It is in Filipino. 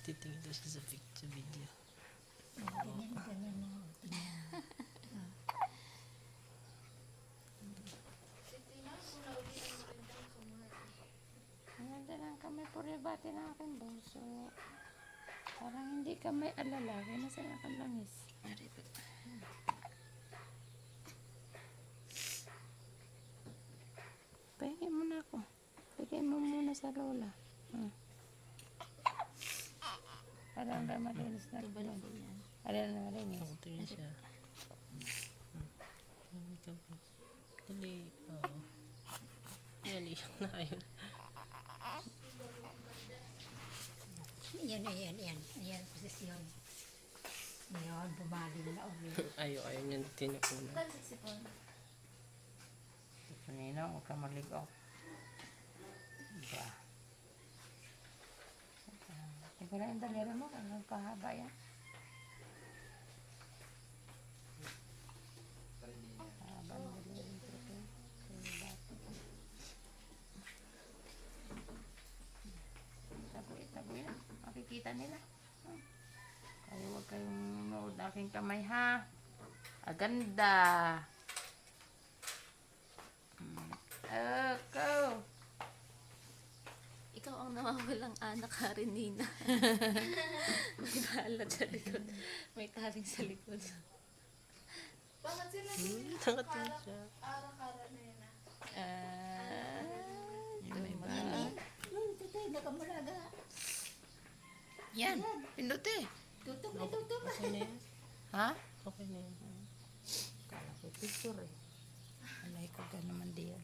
Titingin daw siya sa picture video. Ganyan mo. Maganda lang kami puribati ng aking buso. Parang hindi kami alala. Kaya nasa nakalangis. Pahingin mo na ako. Bigay mo muna sa lola. Parang na malinis na. Parang na malinis. Ako tingin siya. Dali. Oo. Yan, iyak na yun. Yan, posisyon. Ngayon, bumali na ulit. Ayaw niyan tinakuna. Kanina, huwag ka maligaw. Diba? Ito na yung dalera mo, kung nagpahaba yan. Haba ng dalera mo. Tagoy na. Makikita nila. Kaya huwag kayong nood aking kamay, ha? Aganda. Go! Ikaw ang nawawalang anak, Karenina. May balat sa likod. May taring sa likod. Bakit sila Nakatingin siya. ara-kara na yun May bala. Yan, pinduti. Tutok na tutok. Okay na yan. Ha? Okay na yan. Kala ko picture eh. Alay ko ka naman diyan.